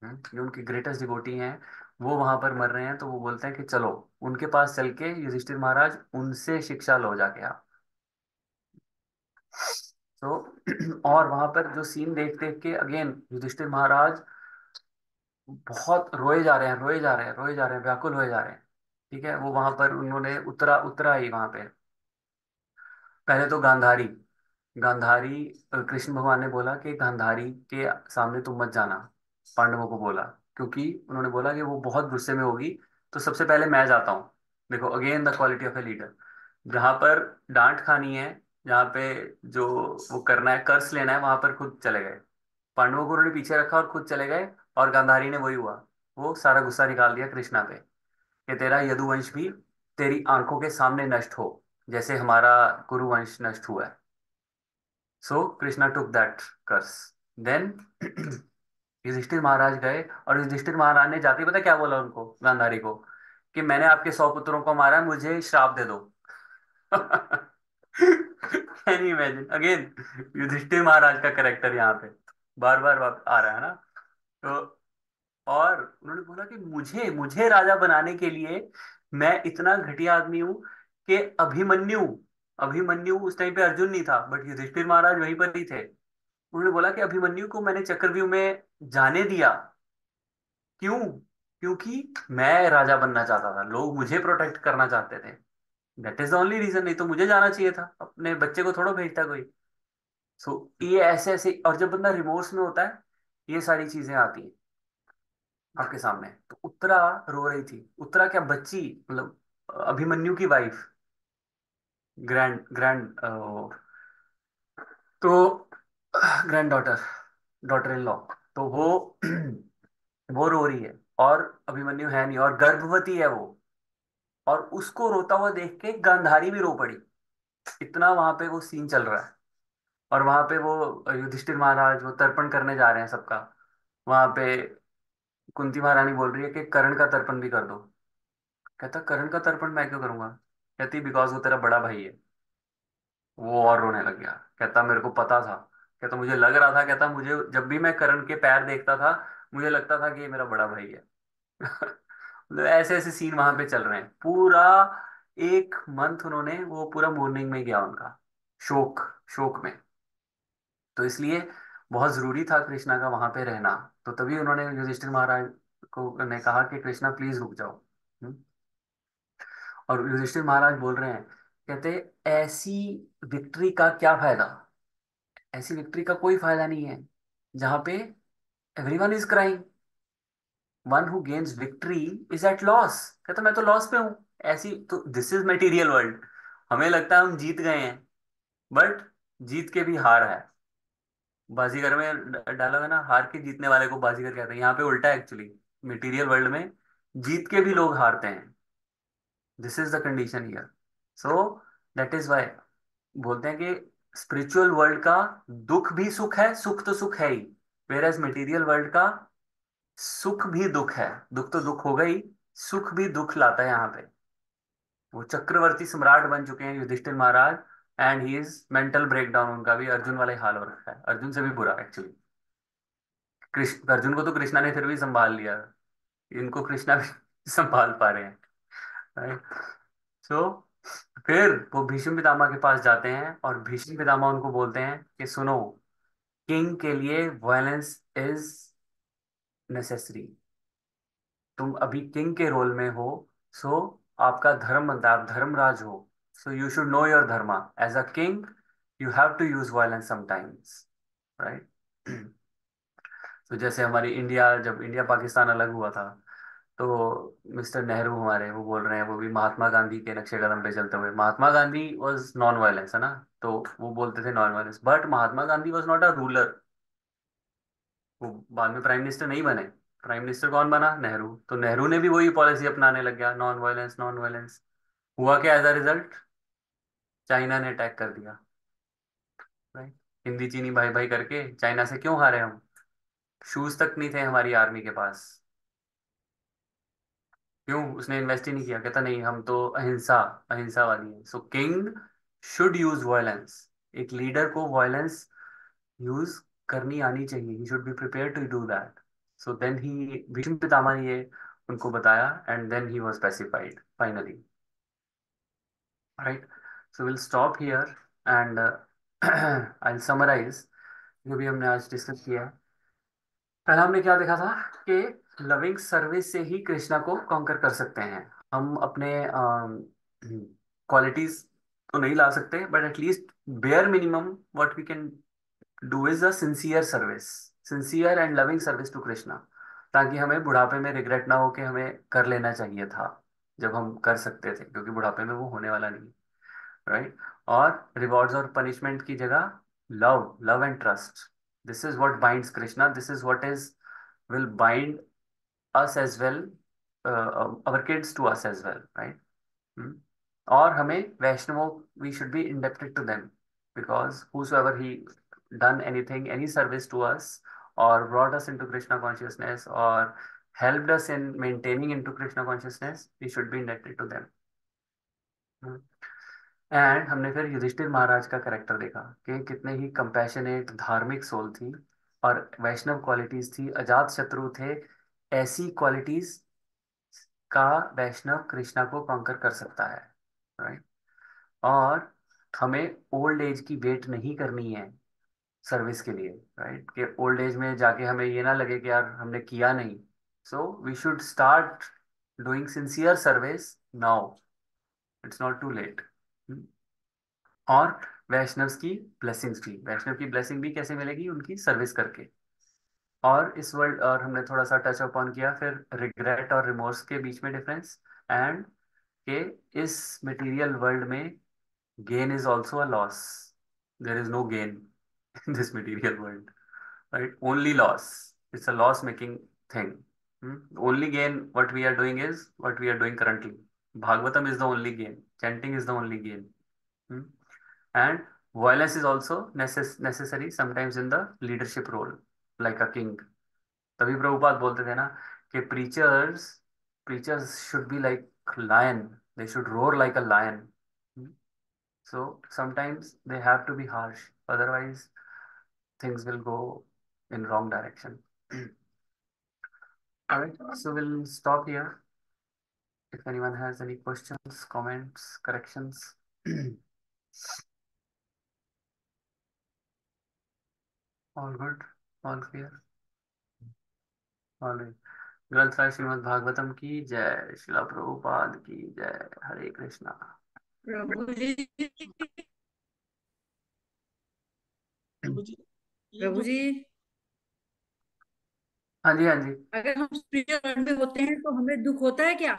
[SPEAKER 1] जो उनके ग्रेटेस्ट डिवोटी हैं, वो वहां पर मर रहे हैं, तो वो बोलते हैं कि चलो उनके पास चल के युधिष्ठिर महाराज उनसे शिक्षा लो जाके आप। तो और वहां पर जो सीन देख देख के अगेन युधिष्ठिर महाराज बहुत रोए जा रहे हैं, रोए जा रहे हैं, रोए जा रहे हैं, व्याकुल होए जा रहे हैं। ठीक है, वो वहां पर उन्होंने उतरा उतरा ही वहां पे। पहले तो गांधारी, गांधारी कृष्ण भगवान ने बोला कि गांधारी के सामने तुम मत जाना, पांडवों को बोला, क्योंकि उन्होंने बोला कि वो बहुत गुस्से में होगी, तो सबसे पहले मैं जाता हूँ। देखो again the quality of a leader, जहां पर डांट खानी है, जहाँ पे जो वो करना है, कर्ज लेना है, वहां पर खुद चले गए। पांडवों को उन्होंने पीछे रखा और खुद चले गए। और गांधारी ने वही हुआ, वो सारा गुस्सा निकाल दिया कृष्णा पे, कि तेरा यदुवंश भी तेरी आंखों के सामने नष्ट हो, जैसे हमारा कुरुवंश नष्ट हुआ है। So Krishna took that curse. Then Yudhishthir Maharaj गए, और युधिष्ठिर महाराज ने जाते ही पता क्या बोला उनको, गांधारी को, कि मैंने आपके 100 पुत्रों को मारा है, मुझे श्राप दे दो। Can you imagine again Yudhishthir Maharaj का करेक्टर यहाँ पे बार बार आ रहा है ना। तो और उन्होंने बोला कि मुझे मुझे राजा बनाने के लिए, मैं इतना घटिया आदमी हूं कि अभिमन्यु, अभिमन्यु उस टाइम पे अर्जुन नहीं था बट युधिष्ठिर महाराज वहीं पर ही थे। उन्होंने बोला कि अभिमन्यु को मैंने चक्रव्यूह में जाने दिया, क्यों? क्योंकि मैं राजा बनना चाहता था, लोग मुझे प्रोटेक्ट करना चाहते थे। That is the only reason, नहीं तो मुझे जाना चाहिए था, अपने बच्चे को थोड़ा भेजता कोई। सो ये ऐसे ऐसे, और जब बंदा रिमोर्स में होता है ये सारी चीजें आती हैं आपके सामने। तो उत्तरा रो रही थी, उत्तरा क्या, बच्ची, मतलब अभिमन्यु की वाइफ, ग्रैंड ग्रैंड तो grand daughter, daughter in law. तो वो वो रो रही है, और अभिमन्यु है नहीं, और गर्भवती है वो। और उसको रोता हुआ देख के गांधारी भी रो पड़ी, इतना वहां पे वो सीन चल रहा है। और वहां पे वो युधिष्ठिर महाराज वो तर्पण करने जा रहे हैं सबका, वहां पे कुंती महारानी बोल रही है कि कर्ण का तर्पण भी कर दो। कहता कर्ण का तर्पण मैं क्यों करूंगा? कहती बिकॉज वो तेरा बड़ा भाई है। वो और रोने लग गया, कहता मेरे को पता था, कहता मुझे लग रहा था, कहता मुझे जब भी मैं कर्ण के पैर देखता था मुझे लगता था कि ये मेरा बड़ा भाई है। मतलब ऐसे ऐसे सीन वहां पे चल रहे हैं पूरा। एक मंथ उन्होंने वो पूरा मोर्निंग में गया उनका, शोक, शोक में। तो इसलिए बहुत जरूरी था कृष्णा का वहां पे रहना। तो तभी उन्होंने युधिष्ठिर महाराज को ने कहा कि कृष्णा प्लीज रुक जाओ। हम्म? और युधिष्ठिर महाराज बोल रहे हैं, कहते ऐसी विक्ट्री का क्या फायदा, ऐसी विक्ट्री का कोई फायदा नहीं है जहां पे everyone is crying, one who gains victory is at loss. कहता मैं तो लॉस पे हूं। ऐसी तो दिस इज मटेरियल वर्ल्ड, हमें लगता है हम जीत गए हैं, बट जीत के भी हार है। बाजीगर में डाला है ना, हार के जीतने वाले को बाजीगर कहते हैं, यहाँ पे उल्टा है एक्चुअली। मटेरियल वर्ल्ड में जीत के भी लोग हारते हैं, this is the condition here. So that is why बोलते हैं कि स्पिरिचुअल वर्ल्ड का दुख भी सुख है, सुख तो सुख है ही, वेर एज मटीरियल वर्ल्ड का सुख भी दुख है। दुख तो दुख होगा ही, सुख भी दुख लाता है यहाँ पे। वो चक्रवर्ती सम्राट बन चुके हैं Yudhishthir Maharaj, and he is mental breakdown, उनका भी अर्जुन वाला ही हाल हो रखा है, अर्जुन से भी बुरा एक्चुअली। कृष्ण, अर्जुन को तो कृष्णा ने फिर भी संभाल लिया, इनको कृष्णा भी संभाल पा रहे हैं, राइट? सो फिर वो भीष्म पितामह के पास जाते हैं, और भीष्म पितामह उनको बोलते हैं कि सुनो, किंग के लिए वायलेंस इज नेसेसरी। तुम अभी किंग के रोल में हो, सो आपका धर्म बनता है, आप धर्मराज हो, so you should know your dharma. As a king you have to use violence sometimes, right? तो जैसे हमारी इंडिया, जब इंडिया पाकिस्तान अलग हुआ था, तो मिस्टर नेहरू हमारे वो बोल रहे हैं, वो भी महात्मा गांधी के नक्शे कदम पे चलते हुए, Mahatma Gandhi was non violence, है ना? तो वो बोलते थे non violence, but Mahatma Gandhi was not a ruler. वो बाद में प्राइम मिनिस्टर नहीं बने। प्राइम मिनिस्टर कौन बना? नेहरू। तो नेहरू ने भी वही पॉलिसी अपनाने लग गया, नॉन वायलेंस, नॉन वायलेंस। हुआ क्या एज अ रिजल्ट? चाइना ने अटैक कर दिया, राइट? हिंदी चीनी भाई भाई करके चाइना से क्यों हारे हम? शूज तक नहीं थे हमारी आर्मी के पास। क्यों? उसने इन्वेस्ट ही नहीं किया, कहता नहीं हम तो अहिंसा, अहिंसावादी हैं। So king should use violence, एक लीडर को वायलेंस यूज करनी आनी चाहिए, he should be prepare to do that. So then he, Bhishma Pitamah ने ये उनको बताया, and then he was pacified finally, right? So will stop here, and I will summarise जो भी हमने आज डिस्कस किया। पहला हमने क्या देखा था कि लविंग सर्विस से ही कृष्णा को कॉन्कर कर सकते हैं। हम अपने क्वालिटीज तो नहीं ला सकते, but at least bare minimum what we can do is a sincere service, sincere and loving service to Krishna, ताकि हमें बुढ़ापे में रिग्रेट ना हो कि हमें कर लेना चाहिए था जब हम कर सकते थे, क्योंकि बुढ़ापे में वो होने वाला नहीं, राइट? और रिवॉर्ड्स और पनिशमेंट की जगह love, love and trust, this is what binds Krishna, this is what is will bind us as well, our kids to us as well, right? Hmm? और हमें वैष्णवों, we should be indebted to them, because whosoever he done anything, any service to us, or brought us into Krishna consciousness, or helped us in maintaining into Krishna consciousness, we should be indebted to them. And हमने फिर युधिष्ठिर महाराज का character देखा कि कितने ही compassionate धार्मिक soul थी, और वैष्णव qualities थी, अजात शत्रु थे, ऐसी क्वालिटीज का वैष्णव कृष्णा को कॉन्कर कर सकता है, राइट। और हमें ओल्ड एज की वेट नहीं करनी है सर्विस के लिए, राइट, कि ओल्ड एज में जाके हमें ये ना लगे कि यार हमने किया नहीं। So we should start doing sincere service now, it's not too late. और वैष्णव्स की ब्लेसिंग्स भी, वैष्णव की ब्लेसिंग भी कैसे मिलेगी, उनकी सर्विस करके। और इस वर्ल्ड, और हमने थोड़ा सा टच अपॉन किया फिर रिग्रेट और रिमोर्स के बीच में डिफरेंस, एंड के इस मटेरियल वर्ल्ड में gain is also a loss, there is no gain in this material world, right? Only loss. It's a loss making thing. Only gain what we are doing is what we are doing currently. Bhagavatam is the only gain. Chanting is the only gain. Hmm? And violence is also necessary sometimes in the leadership role, like a king. तभी प्रभुपाद बोलते थे ना कि preachers should be like lion. They should roar like a lion. Hmm? So sometimes they have to be harsh. Otherwise, things will go in wrong direction. All right, so we'll stop here. If anyone has any questions, comments, corrections. All good, all clear, all right. ग्रंथ राय श्रीमद् भागवतम की जय, शिला प्रभुपाद की जय, हरे कृष्णा।
[SPEAKER 4] प्रभु जी।
[SPEAKER 2] प्रभु जी, ये
[SPEAKER 4] प्रभु
[SPEAKER 2] जो
[SPEAKER 4] जी,
[SPEAKER 1] हाँ जी, हाँ जी।
[SPEAKER 4] अगर हम स्पिरिचुअल वर्ल्ड में होते हैं तो हमें दुख होता है क्या?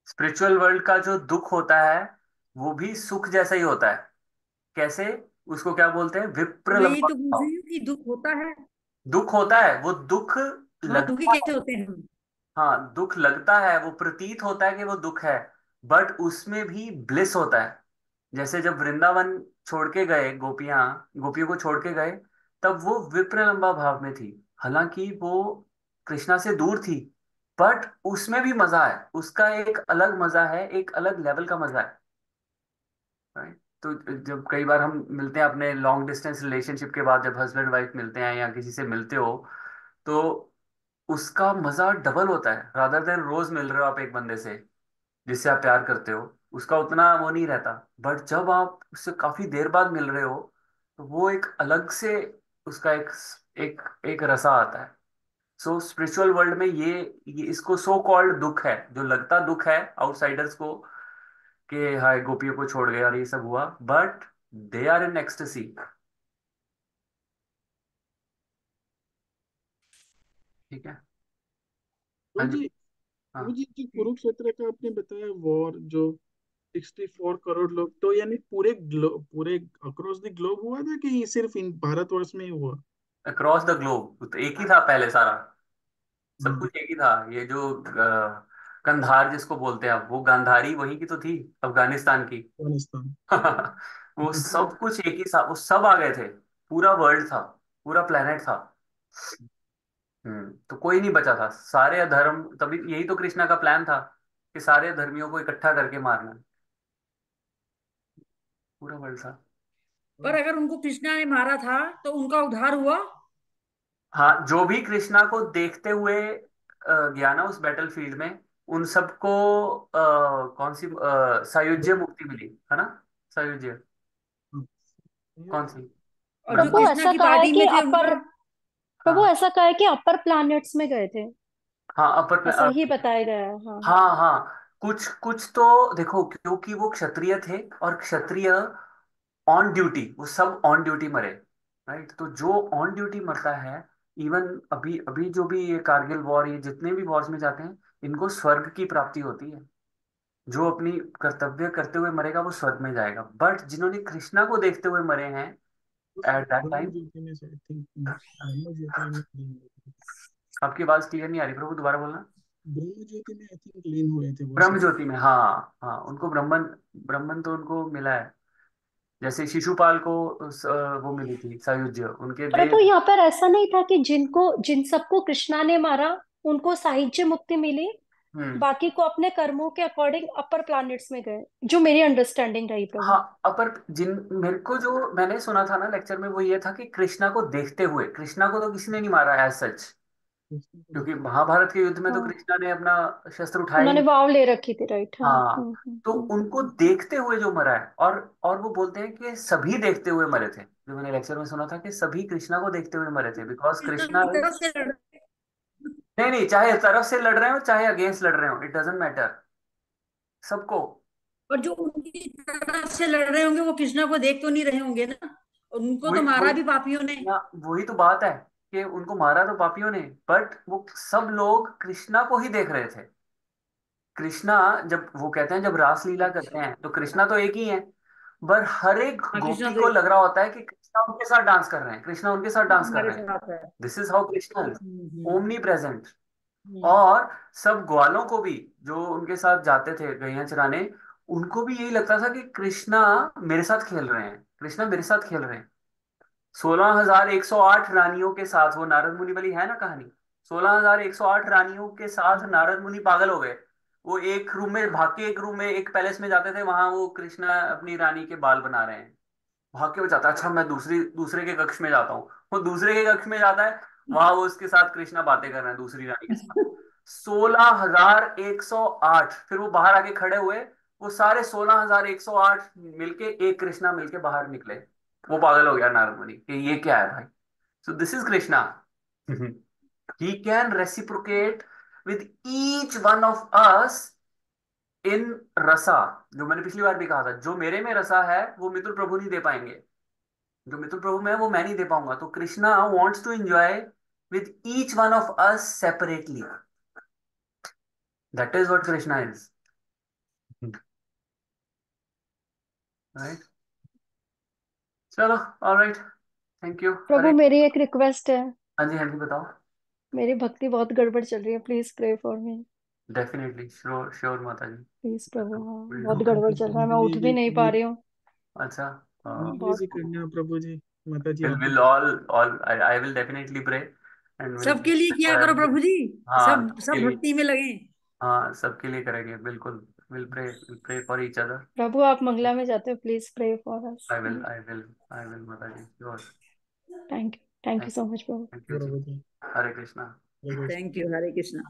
[SPEAKER 1] स्पिरिचुअल वर्ल्ड का जो दुख होता है वो भी सुख जैसा ही होता है। कैसे? उसको क्या बोलते हैं?
[SPEAKER 4] तो मैं ये
[SPEAKER 1] विप्रलंबा
[SPEAKER 4] तो पूछ
[SPEAKER 1] भाव।
[SPEAKER 4] रही हूँ कि दुख होता है।
[SPEAKER 1] दुख होता है, वो दुख
[SPEAKER 4] हाँ, दुखी
[SPEAKER 1] लगता
[SPEAKER 4] कैसे
[SPEAKER 1] है।
[SPEAKER 4] होते हैं हम?
[SPEAKER 1] हाँ, दुख लगता है, वो प्रतीत होता है कि वो दुख है, बट उसमें भी ब्लिस होता है। जैसे जब वृंदावन छोड़ के गए गोपियां, गोपियों को छोड़ के गए, तब वो विप्रलंबा भाव में थी। हालांकि वो कृष्णा से दूर थी, बट उसमें भी मजा है, उसका एक अलग मजा है, एक अलग लेवल का मजा है, राइट। तो जब कई बार हम मिलते हैं अपने लॉन्ग डिस्टेंस रिलेशनशिप के बाद, जब हस्बैंड वाइफ मिलते हैं या किसी से मिलते हो, तो उसका मजा डबल होता है। रादर देन रोज मिल रहे हो आप एक बंदे से जिससे आप प्यार करते हो, उसका उतना वो नहीं रहता। बट जब आप उससे काफी देर बाद मिल रहे हो, तो वो एक अलग से उसका एक एक रसा आता है। सो स्पिरिचुअल वर्ल्ड में ये इसको सो कॉल्ड दुख है, जो लगता दुख है आउटसाइडर्स को, कि हाय गोपियों को छोड़ गया और ये सब हुआ, but they are in ecstasy. ठीक है। हाँ
[SPEAKER 2] प्रभु
[SPEAKER 1] जी।
[SPEAKER 2] जी,
[SPEAKER 1] हाँ,
[SPEAKER 2] प्रभु जी जो कुरुक्षेत्र का आपने बताया वॉर, जो 64 करोड़ लोग, तो यानी पूरे अक्रॉस द ग्लोब हुआ था कि सिर्फ इन भारतवर्ष में ही हुआ?
[SPEAKER 1] अक्रॉस द ग्लोब तो एक ही था पहले सारा, सब
[SPEAKER 2] हाँ,
[SPEAKER 1] कुछ एक ही था। ये जो कंधार जिसको बोलते हैं, अब वो गांधारी वहीं की तो थी, अफगानिस्तान की।
[SPEAKER 2] अफगानिस्तान।
[SPEAKER 1] वो सब कुछ एक ही था, वो सब आ गए थे, पूरा वर्ल्ड था, पूरा प्लेनेट था। तो कोई नहीं बचा था, सारे धर्म, तभी यही तो कृष्णा का प्लान था कि सारे धर्मियों को इकट्ठा करके मारना, पूरा वर्ल्ड था।
[SPEAKER 4] पर अगर उनको कृष्णा ने मारा था तो उनका उद्धार हुआ?
[SPEAKER 1] हाँ, जो भी कृष्णा को देखते हुए गया ना उस बैटल फील्ड में, उन सबको कौन सी सायुज्य मुक्ति मिली है ना? सायुज्य कौन सी?
[SPEAKER 4] और जो
[SPEAKER 1] ब्रह्मा।
[SPEAKER 5] प्रभु
[SPEAKER 4] कृष्णा
[SPEAKER 5] ऐसा
[SPEAKER 4] की
[SPEAKER 5] कहा है
[SPEAKER 4] पार्टी
[SPEAKER 5] कि
[SPEAKER 4] में थे
[SPEAKER 5] अपर
[SPEAKER 4] उनका?
[SPEAKER 5] प्रभु
[SPEAKER 1] हाँ,
[SPEAKER 5] ऐसा कहा है कि अपर प्लैनेट्स में गए थे।
[SPEAKER 1] हाँ, अपर।
[SPEAKER 5] ऐसा ही बताया गया है, हाँ हाँ।
[SPEAKER 1] हाँ, हाँ, कुछ कुछ तो देखो, क्योंकि वो क्षत्रिय थे, और क्षत्रिय ऑन ड्यूटी, वो सब ऑन ड्यूटी मरे, राइट। तो जो ऑन ड्यूटी मरता है, इवन अभी अभी जो भी ये कारगिल वॉर, ये जितने भी वॉर्स में जाते हैं, इनको स्वर्ग की प्राप्ति होती है। जो अपनी कर्तव्य करते हुए मरेगा वो स्वर्ग में जाएगा, बट जिन्होंने कृष्णा को देखते हुए मरे हैं
[SPEAKER 2] वो
[SPEAKER 1] एट
[SPEAKER 2] सब
[SPEAKER 1] दैट
[SPEAKER 2] ब्रह्म
[SPEAKER 1] टाइम।
[SPEAKER 2] ज्योति में से आई थिंक, ब्रह्म ज्योति में लीन हुए थे।
[SPEAKER 1] आपकी आवाज क्लियर नहीं आ रही प्रभु, दोबारा बोलना।
[SPEAKER 2] ब्रह्म ज्योति में आई थिंक लीन हुए थे वो
[SPEAKER 1] ब्रह्म
[SPEAKER 2] सब।
[SPEAKER 1] ज्योति में, हाँ हाँ, उनको ब्रह्मन, ब्रह्मन तो उनको मिला है। जैसे शिशुपाल को वो मिली थी सायुज्य, उनके
[SPEAKER 5] प्रभु
[SPEAKER 1] देह।
[SPEAKER 5] यहाँ पर ऐसा नहीं था कि जिन सबको कृष्णा ने मारा उनको साहित्य मुक्ति मिली,
[SPEAKER 1] हम्म।
[SPEAKER 5] बाकी को अपने कर्मों के अकॉर्डिंग अपर प्लैनेट्स में गए, जो मेरी अंडरस्टैंडिंग रही
[SPEAKER 1] हाँ,
[SPEAKER 5] प्रभु।
[SPEAKER 1] अपर जिन, मेरे को जो मैंने सुना था ना लेक्चर में, वो ये था कि कृष्णा को देखते हुए, कृष्णा को तो किसी ने नहीं मारा एज सच, क्योंकि महाभारत के युद्ध में तो
[SPEAKER 5] हाँ,
[SPEAKER 1] कृष्णा ने अपना शस्त्र उठाया ही
[SPEAKER 5] उन्होंने
[SPEAKER 1] नहीं।
[SPEAKER 5] वाव ले रखी थी, राइट? हाँ।
[SPEAKER 1] हाँ, तो उनको देखते हुए जो मरा है, और वो बोलते हैं कि सभी देखते हुए मरे थे। जो मैंने लेक्चर में सुना था कि सभी कृष्णा को देखते हुए मरे थे, बिकॉज
[SPEAKER 4] कृष्ण
[SPEAKER 1] कृष्णा
[SPEAKER 4] की
[SPEAKER 1] इज।
[SPEAKER 4] तरफ से लड़
[SPEAKER 1] नहीं नहीं, चाहे तरफ से लड़ रहे हो चाहे अगेंस्ट लड़ रहे हो, इट डजेंट मैटर, सबको।
[SPEAKER 4] और जो उनकी तरफ से लड़ रहे होंगे वो कृष्णा को देख तो नहीं रहे होंगे ना, उनको तो
[SPEAKER 1] वही
[SPEAKER 4] मारा
[SPEAKER 1] वही
[SPEAKER 4] भी पापियों ने।
[SPEAKER 1] ना, वही तो बात है कि उनको मारा तो पापियों ने, बट वो सब लोग कृष्णा को ही देख रहे थे। कृष्णा, जब वो कहते हैं जब रासलीला करते
[SPEAKER 4] अच्छा।
[SPEAKER 1] हैं तो कृष्णा तो एक ही है, पर हर एक
[SPEAKER 4] हाँ, कृष्णा
[SPEAKER 1] गोपी
[SPEAKER 4] तो
[SPEAKER 1] को लग रहा होता है कि कृष्णा उनके साथ डांस कर रहे हैं, कृष्णा उनके साथ डांस कर
[SPEAKER 4] हमारे
[SPEAKER 1] रहे हैं।
[SPEAKER 4] साथ है।
[SPEAKER 1] This is how Krishna is omni
[SPEAKER 4] hmm.
[SPEAKER 1] Present.
[SPEAKER 4] Hmm.
[SPEAKER 1] और सब ग्वालों को भी, जो उनके साथ जाते थे गैया चराने, उनको भी यही लगता था कि कृष्णा मेरे साथ खेल रहे हैं, कृष्णा मेरे साथ खेल रहे हैं। 16,108 रानियों के साथ, वो नारद मुनि वाली है ना कहानी, 16,108 रानियों के साथ नारद मुनि पागल हो गए। वो एक रूम में भाग के, एक रूम में एक पैलेस में जाते थे, वहां वो कृष्णा अपनी रानी के बाल बना रहे हैं। भाग के वो जाता है, अच्छा मैं दूसरे के कक्ष में जाता हूँ, वो दूसरे के कक्ष में जाता है, वहां वो उसके साथ कृष्णा बातें कर रहे हैं दूसरी रानी के साथ। 16,108, फिर वो बाहर आके खड़े हुए, वो सारे 16,108 मिलके एक कृष्णा मिलके बाहर निकले। वो पागल हो गया नारद मुनि कि ये क्या है भाई। So this is Krishna. He can reciprocate with each one of us in rasa. जो मैंने पिछली बार भी कहा था, जो मेरे में रसा है वो मिथुन प्रभु नहीं दे पाएंगे, जो मिथुन प्रभु में है वो मैं नहीं दे पाऊंगा। तो Krishna wants to enjoy with each one of us separately. That is what Krishna is, right. चलो, alright, thank you,
[SPEAKER 5] Prabhu,
[SPEAKER 1] Hare.
[SPEAKER 5] मेरी एक रिक्वेस्ट है।
[SPEAKER 1] हाँ जी, हाँ जी, बताओ।
[SPEAKER 5] मेरी भक्ति बहुत गड़बड़ चल रही है, please pray for me.
[SPEAKER 1] Definitely, sure sure माता जी।
[SPEAKER 5] प्लीज प्रभु, हाँ,
[SPEAKER 1] Will
[SPEAKER 5] बहुत
[SPEAKER 1] do।
[SPEAKER 5] गड़बड़ चल रहा है, मैं
[SPEAKER 2] मेरे
[SPEAKER 5] उठ भी
[SPEAKER 2] लिए
[SPEAKER 5] नहीं पा रही हूँ।
[SPEAKER 1] अच्छा।
[SPEAKER 2] मेरे
[SPEAKER 5] बहुत।
[SPEAKER 2] लिए करना प्रभु जी, माता जी आप ही
[SPEAKER 1] विल
[SPEAKER 2] करें।
[SPEAKER 1] All I will definitely pray and will.
[SPEAKER 4] सबके लिए किया करो प्रभु जी।
[SPEAKER 1] हाँ,
[SPEAKER 4] सब
[SPEAKER 1] सबके
[SPEAKER 4] सब
[SPEAKER 1] लिए।
[SPEAKER 4] भक्ति में लगे।
[SPEAKER 1] हाँ, सबके लिए करेंगे बिल्कुल। Will pray for each other.
[SPEAKER 5] प्रभु, आप मंगला में जाते हो, please pray for us.
[SPEAKER 1] I will माता जी, sure.
[SPEAKER 5] Thank you
[SPEAKER 1] thank
[SPEAKER 5] so much प्रभु।
[SPEAKER 1] थैंक यू जी।
[SPEAKER 2] प्रभु जी,
[SPEAKER 1] हरे कृष्णा।
[SPEAKER 2] जय कृष्ण।
[SPEAKER 4] थैंक यू, हरे कृष्णा।